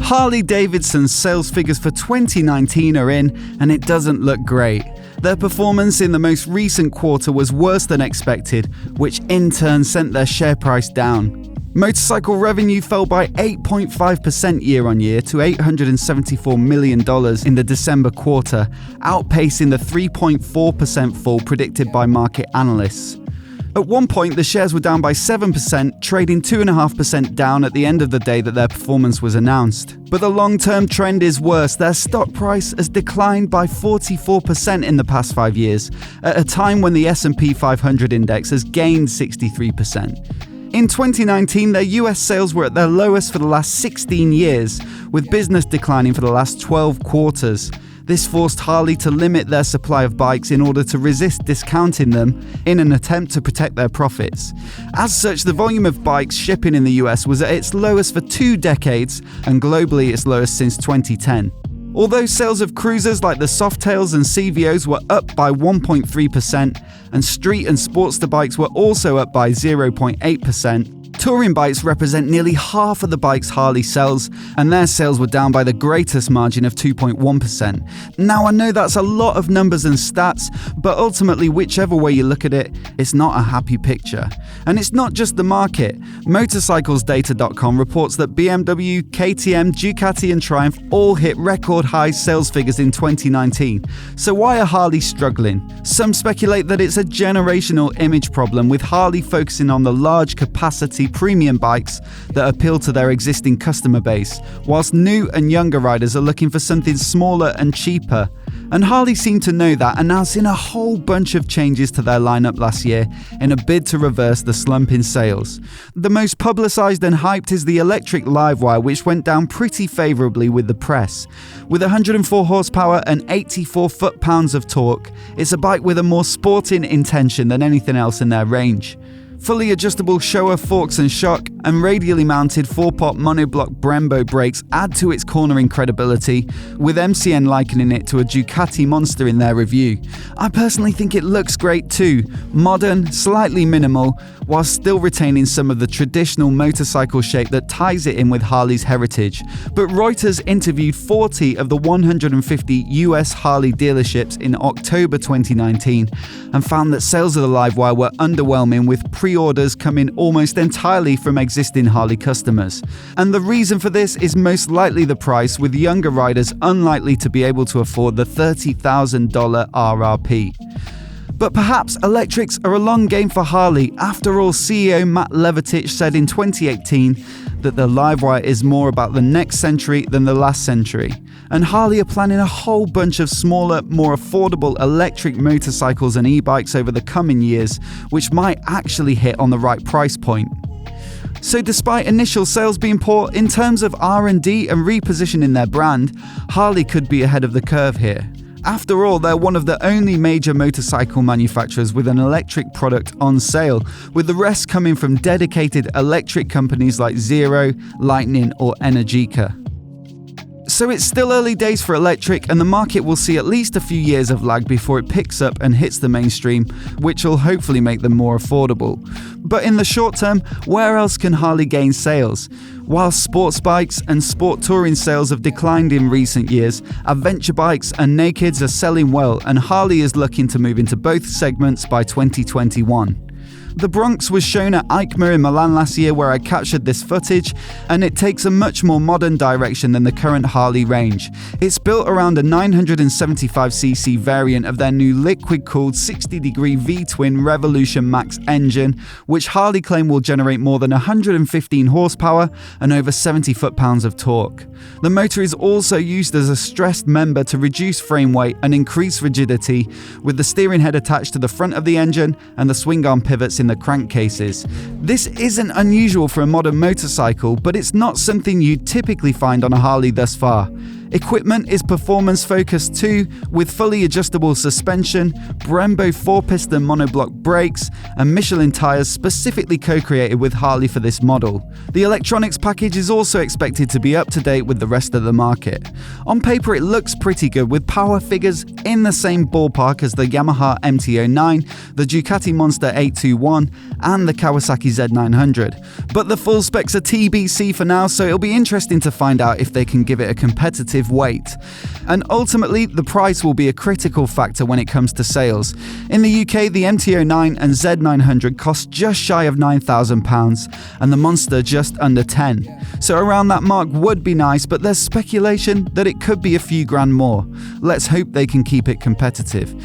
Harley-Davidson's sales figures for 2019 are in, and it doesn't look great. Their performance in the most recent quarter was worse than expected, which in turn sent their share price down. Motorcycle revenue fell by 8.5% year-on-year to $874 million in the December quarter, outpacing the 3.4% fall predicted by market analysts. At one point, the shares were down by 7%, trading 2.5% down at the end of the day that their performance was announced. But the long-term trend is worse. Their stock price has declined by 44% in the past 5 years, at a time when the S&P 500 index has gained 63%. In 2019, their US sales were at their lowest for the last 16 years, with business declining for the last 12 quarters. This forced Harley to limit their supply of bikes in order to resist discounting them in an attempt to protect their profits. As such, the volume of bikes shipping in the US was at its lowest for 2 decades and globally its lowest since 2010. Although sales of cruisers like the Softails and CVOs were up by 1.3%, and street and sportster bikes were also up by 0.8%, touring bikes represent nearly half of the bikes Harley sells, and their sales were down by the greatest margin of 2.1%. Now, I know that's a lot of numbers and stats, but ultimately, whichever way you look at it, it's not a happy picture. And it's not just the market. Motorcyclesdata.com reports that BMW, KTM, Ducati and Triumph all hit record high sales figures in 2019. So why are Harley struggling? Some speculate that it's a generational image problem, with Harley focusing on the large capacity premium bikes that appeal to their existing customer base, whilst new and younger riders are looking for something smaller and cheaper. And Harley seemed to know that, announcing a whole bunch of changes to their lineup last year in a bid to reverse the slump in sales. The most publicised and hyped is the electric LiveWire, which went down pretty favourably with the press. With 104 horsepower and 84 foot-pounds of torque, it's a bike with a more sporting intention than anything else in their range. Fully adjustable Showa forks and shock and radially mounted 4-pot monoblock Brembo brakes add to its cornering credibility, with MCN likening it to a Ducati monster in their review. I personally think it looks great too, modern, slightly minimal, while still retaining some of the traditional motorcycle shape that ties it in with Harley's heritage. But Reuters interviewed 40 of the 150 US Harley dealerships in October 2019 and found that sales of the LiveWire were underwhelming, with pre-orders coming almost entirely from existing Harley customers. And the reason for this is most likely the price, with younger riders unlikely to be able to afford the $30,000 RRP. But perhaps electrics are a long game for Harley. After all, CEO Matt Levatich said in 2018 that the LiveWire is more about the next century than the last century. And Harley are planning a whole bunch of smaller, more affordable electric motorcycles and e-bikes over the coming years, which might actually hit on the right price point. So despite initial sales being poor, in terms of R&D and repositioning their brand, Harley could be ahead of the curve here. After all, they're one of the only major motorcycle manufacturers with an electric product on sale, with the rest coming from dedicated electric companies like Zero, Lightning or Energica. So it's still early days for electric, and the market will see at least a few years of lag before it picks up and hits the mainstream, which will hopefully make them more affordable. But in the short term, where else can Harley gain sales? While sports bikes and sport touring sales have declined in recent years, adventure bikes and nakeds are selling well, and Harley is looking to move into both segments by 2021. The Bronx was shown at EICMA in Milan last year, where I captured this footage, and it takes a much more modern direction than the current Harley range. It's built around a 975cc variant of their new liquid-cooled 60-degree V-twin Revolution Max engine, which Harley claim will generate more than 115 horsepower and over 70 foot-pounds of torque. The motor is also used as a stressed member to reduce frame weight and increase rigidity, with the steering head attached to the front of the engine and the swing arm pivots in the crankcases. This isn't unusual for a modern motorcycle, but it's not something you'd typically find on a Harley thus far. Equipment is performance focused too, with fully adjustable suspension, Brembo 4-piston monoblock brakes, and Michelin tyres specifically co-created with Harley for this model. The electronics package is also expected to be up to date with the rest of the market. On paper it looks pretty good, with power figures in the same ballpark as the Yamaha MT-09, the Ducati Monster 821, and the Kawasaki Z900. But the full specs are TBC for now, so it'll be interesting to find out if they can give it a competitive weight. And ultimately, the price will be a critical factor when it comes to sales. In the UK, the MT-09 and Z900 cost just shy of £9,000 and the Monster just under 10. So around that mark would be nice, but there's speculation that it could be a few grand more. Let's hope they can keep it competitive.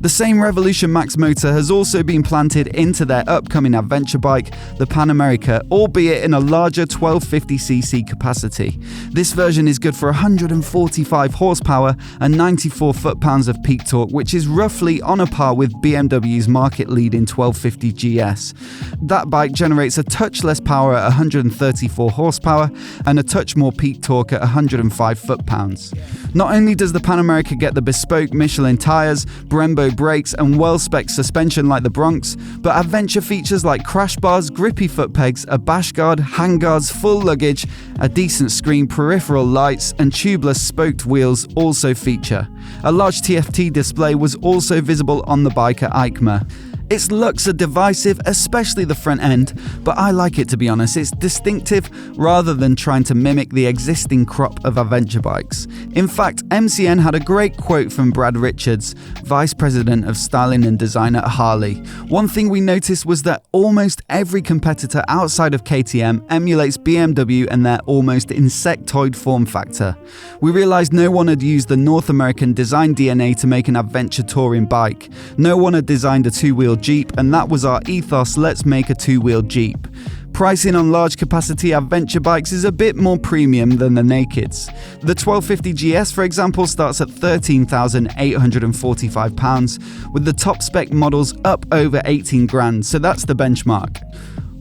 The same Revolution Max motor has also been planted into their upcoming adventure bike, the Pan America, albeit in a larger 1250cc capacity. This version is good for 145 horsepower and 94 foot-pounds of peak torque, which is roughly on a par with BMW's market-leading 1250 GS. That bike generates a touch less power at 134 horsepower and a touch more peak torque at 105 foot-pounds. Not only does the Pan America get the bespoke Michelin tyres, Brembo brakes and well-spec suspension like the Bronx, but adventure features like crash bars, grippy foot pegs, a bash guard, handguards, full luggage, a decent screen, peripheral lights and tubeless spoked wheels also feature. A large TFT display was also visible on the bike at EICMA. Its looks are divisive, especially the front end, but I like it, to be honest. It's distinctive rather than trying to mimic the existing crop of adventure bikes. In fact, MCN had a great quote from Brad Richards, Vice President of Styling and Design at Harley. One thing we noticed was that almost every competitor outside of KTM emulates BMW and their almost insectoid form factor. We realized no one had used the North American design DNA to make an adventure touring bike. No one had designed a two-wheel Jeep, and that was our ethos: let's make a two-wheel Jeep. Pricing on large capacity adventure bikes is a bit more premium than the nakeds. The 1250 GS, for example, starts at £13,845, with the top spec models up over 18 grand, so that's the benchmark.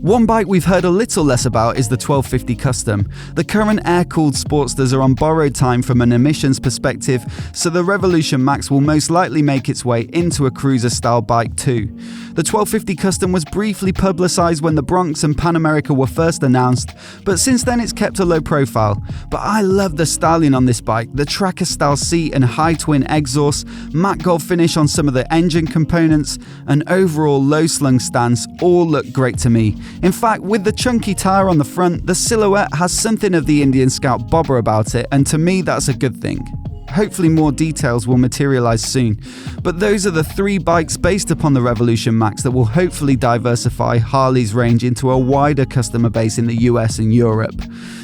One bike we've heard a little less about is the 1250 Custom. The current air-cooled Sportsters are on borrowed time from an emissions perspective, so the Revolution Max will most likely make its way into a cruiser-style bike too. The 1250 Custom was briefly publicised when the Bronx and Pan America were first announced, but since then it's kept a low profile. But I love the styling on this bike, the tracker-style seat and high twin exhaust, matte gold finish on some of the engine components, and overall low-slung stance all look great to me. In fact, with the chunky tyre on the front, the silhouette has something of the Indian Scout bobber about it, and to me that's a good thing. Hopefully more details will materialise soon. But those are the three bikes based upon the Revolution Max that will hopefully diversify Harley's range into a wider customer base in the US and Europe.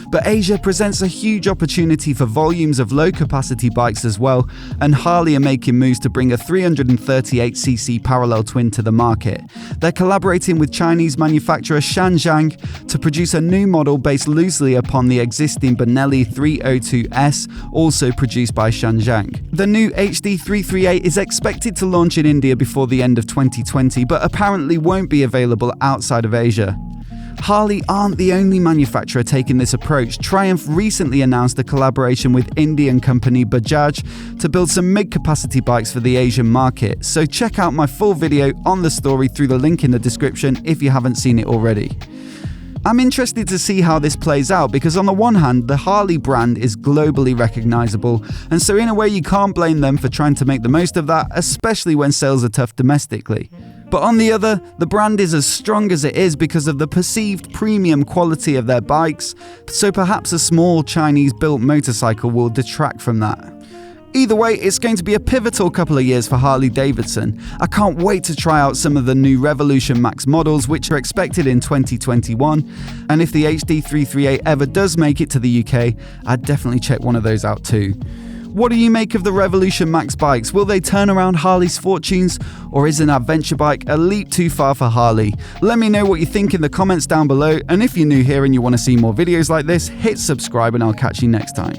But Asia presents a huge opportunity for volumes of low-capacity bikes as well, and Harley are making moves to bring a 338cc parallel twin to the market. They're collaborating with Chinese manufacturer Shanjiang to produce a new model based loosely upon the existing Benelli 302S, also produced by Shanjiang. The new HD 338 is expected to launch in India before the end of 2020, but apparently won't be available outside of Asia. Harley aren't the only manufacturer taking this approach. Triumph recently announced a collaboration with Indian company Bajaj to build some mid-capacity bikes for the Asian market. So check out my full video on the story through the link in the description if you haven't seen it already. I'm interested to see how this plays out because on the one hand, the Harley brand is globally recognizable, and so in a way you can't blame them for trying to make the most of that, especially when sales are tough domestically. But on the other, the brand is as strong as it is because of the perceived premium quality of their bikes, so perhaps a small Chinese-built motorcycle will detract from that. Either way, it's going to be a pivotal couple of years for Harley-Davidson. I can't wait to try out some of the new Revolution Max models, which are expected in 2021, and if the HD 338 ever does make it to the UK, I'd definitely check one of those out too. What do you make of the Revolution Max bikes? Will they turn around Harley's fortunes, or is an adventure bike a leap too far for Harley? Let me know what you think in the comments down below, and if you're new here and you want to see more videos like this, hit subscribe and I'll catch you next time.